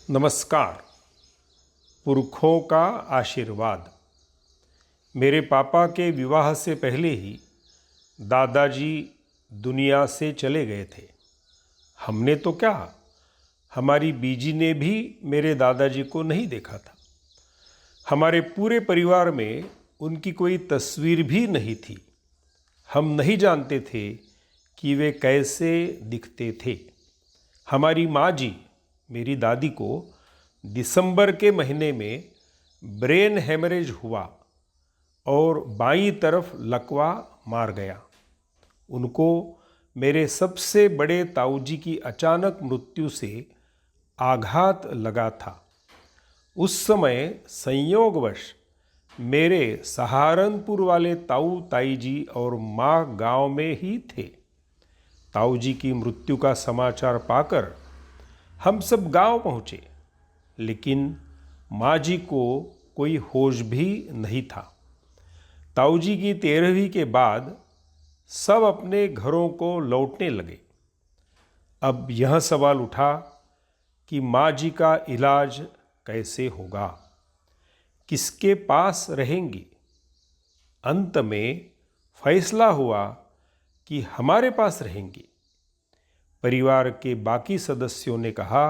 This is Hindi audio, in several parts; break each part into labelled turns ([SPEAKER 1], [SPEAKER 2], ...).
[SPEAKER 1] नमस्कार। पुरखों का आशीर्वाद। मेरे पापा के विवाह से पहले ही दादाजी दुनिया से चले गए थे। हमने तो क्या, हमारी बीजी ने भी मेरे दादाजी को नहीं देखा था। हमारे पूरे परिवार में उनकी कोई तस्वीर भी नहीं थी। हम नहीं जानते थे कि वे कैसे दिखते थे। हमारी माँ जी, मेरी दादी को दिसंबर के महीने में ब्रेन हेमरेज हुआ और बाईं तरफ लकवा मार गया। उनको मेरे सबसे बड़े ताऊजी की अचानक मृत्यु से आघात लगा था। उस समय संयोगवश मेरे सहारनपुर वाले ताऊ ताई जी और माँ गांव में ही थे। ताऊ जी की मृत्यु का समाचार पाकर हम सब गांव पहुँचे, लेकिन माँ जी को कोई होश भी नहीं था। ताऊ जी की 13वीं के बाद सब अपने घरों को लौटने लगे। अब यह सवाल उठा कि माँ जी का इलाज कैसे होगा, किसके पास रहेंगी। अंत में फैसला हुआ कि हमारे पास रहेंगी। परिवार के बाकी सदस्यों ने कहा,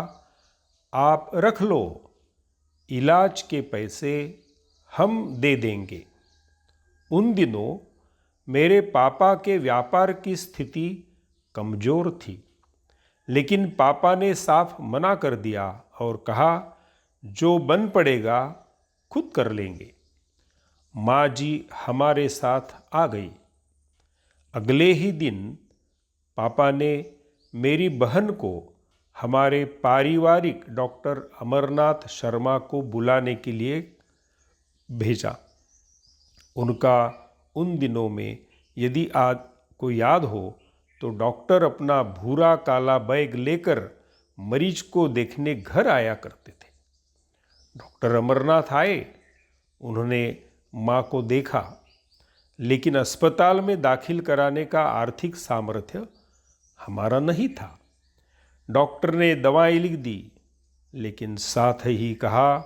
[SPEAKER 1] आप रख लो, इलाज के पैसे हम दे देंगे। उन दिनों मेरे पापा के व्यापार की स्थिति कमज़ोर थी, लेकिन पापा ने साफ मना कर दिया और कहा, जो बन पड़ेगा खुद कर लेंगे। माँ जी हमारे साथ आ गई। अगले ही दिन पापा ने मेरी बहन को हमारे पारिवारिक डॉक्टर अमरनाथ शर्मा को बुलाने के लिए भेजा। उनका उन दिनों में, यदि आज को याद हो, तो डॉक्टर अपना भूरा काला बैग लेकर मरीज को देखने घर आया करते थे। डॉक्टर अमरनाथ आए, उन्होंने माँ को देखा, लेकिन अस्पताल में दाखिल कराने का आर्थिक सामर्थ्य हमारा नहीं था। डॉक्टर ने दवाएं लिख दी, लेकिन साथ ही कहा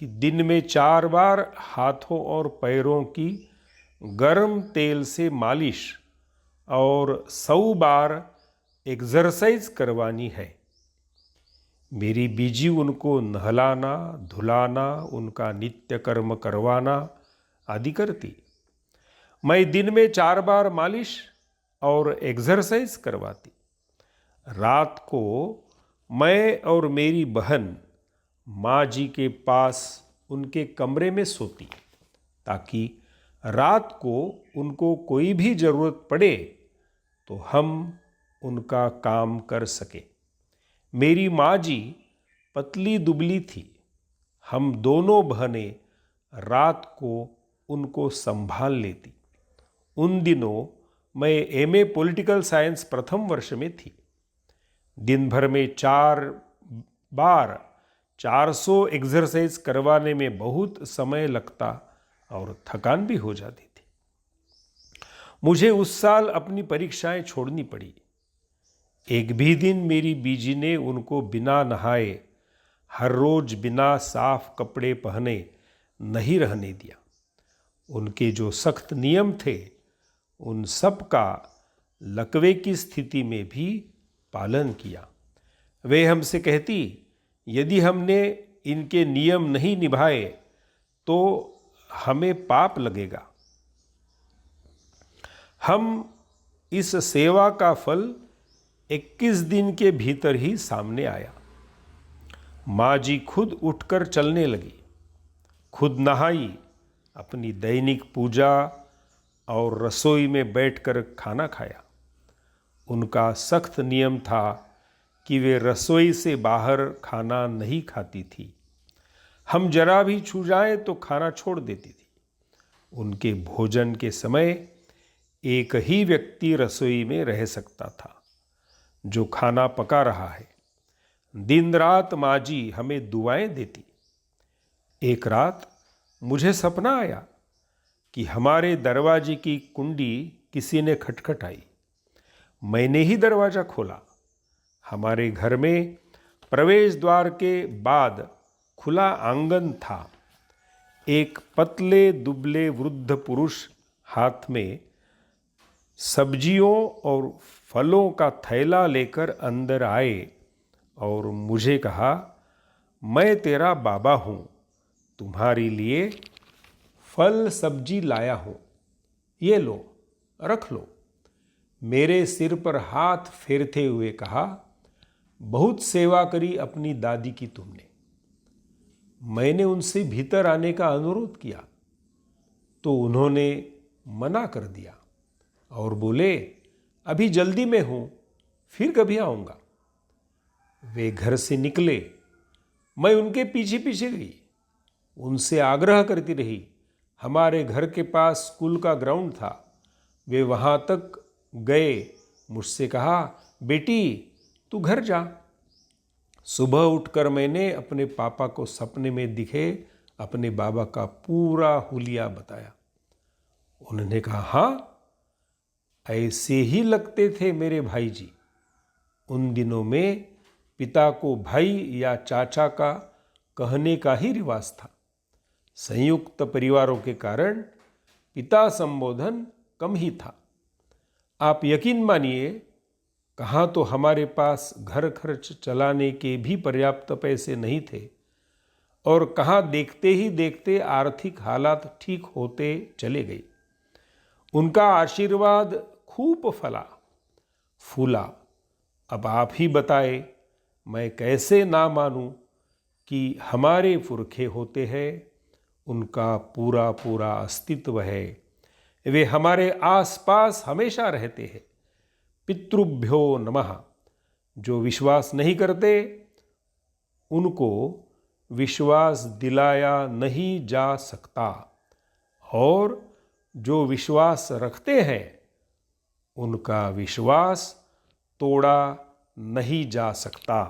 [SPEAKER 1] कि दिन में 4 बार हाथों और पैरों की गर्म तेल से मालिश और 100 बार एक्सरसाइज करवानी है। मेरी बीजी उनको नहलाना धुलाना, उनका नित्य कर्म करवाना आदि करती। मैं दिन में 4 बार मालिश और एक्सरसाइज करवाती। रात को मैं और मेरी बहन माँ जी के पास उनके कमरे में सोती, ताकि रात को उनको कोई भी ज़रूरत पड़े तो हम उनका काम कर सके। मेरी माँ जी पतली दुबली थी। हम दोनों बहनें रात को उनको संभाल लेती। उन दिनों मैं एमए पॉलिटिकल साइंस प्रथम वर्ष में थी। दिन भर में 4 बार 400 एक्सरसाइज करवाने में बहुत समय लगता और थकान भी हो जाती थी। मुझे उस साल अपनी परीक्षाएं छोड़नी पड़ी। एक भी दिन मेरी बीजी ने उनको बिना नहाए, हर रोज बिना साफ कपड़े पहने नहीं रहने दिया। उनके जो सख्त नियम थे, उन सब का लकवे की स्थिति में भी पालन किया। वे हमसे कहती, यदि हमने इनके नियम नहीं निभाए तो हमें पाप लगेगा। हम इस सेवा का फल 21 दिन के भीतर ही सामने आया। माँ जी खुद उठकर चलने लगी, खुद नहाई, अपनी दैनिक पूजा और रसोई में बैठकर खाना खाया। उनका सख्त नियम था कि वे रसोई से बाहर खाना नहीं खाती थी। हम जरा भी छू जाएं तो खाना छोड़ देती थी। उनके भोजन के समय एक ही व्यक्ति रसोई में रह सकता था, जो खाना पका रहा है। दिन रात माँ जी हमें दुआएं देती। एक रात मुझे सपना आया कि हमारे दरवाजे की कुंडी किसी ने खटखटाई। मैंने ही दरवाज़ा खोला। हमारे घर में प्रवेश द्वार के बाद खुला आंगन था। एक पतले दुबले वृद्ध पुरुष हाथ में सब्जियों और फलों का थैला लेकर अंदर आए और मुझे कहा, मैं तेरा बाबा हूँ, तुम्हारे लिए फल सब्जी लाया हूँ, ये लो, रख लो। मेरे सिर पर हाथ फेरते हुए कहा, बहुत सेवा करी अपनी दादी की तुमने। मैंने उनसे भीतर आने का अनुरोध किया तो उन्होंने मना कर दिया और बोले, अभी जल्दी में हूँ, फिर कभी आऊँगा। वे घर से निकले। मैं उनके पीछे पीछे गई, उनसे आग्रह करती रही। हमारे घर के पास स्कूल का ग्राउंड था। वे वहाँ तक गए। मुझसे कहा, बेटी तू घर जा। सुबह उठकर मैंने अपने पापा को सपने में दिखे अपने बाबा का पूरा हुलिया बताया। उन्होंने कहा, हाँ, ऐसे ही लगते थे मेरे भाई जी। उन दिनों में पिता को भाई या चाचा का कहने का ही रिवाज था। संयुक्त परिवारों के कारण पिता संबोधन कम ही था। आप यकीन मानिए, कहाँ तो हमारे पास घर खर्च चलाने के भी पर्याप्त पैसे नहीं थे और कहाँ देखते ही देखते आर्थिक हालात ठीक होते चले गए। उनका आशीर्वाद खूब फला फूला। अब आप ही बताए, मैं कैसे ना मानूं कि हमारे पुरखे होते हैं, उनका पूरा पूरा अस्तित्व है। वे हमारे आसपास हमेशा रहते हैं। पितृभ्यो नमः। जो विश्वास नहीं करते उनको विश्वास दिलाया नहीं जा सकता और जो विश्वास रखते हैं उनका विश्वास तोड़ा नहीं जा सकता।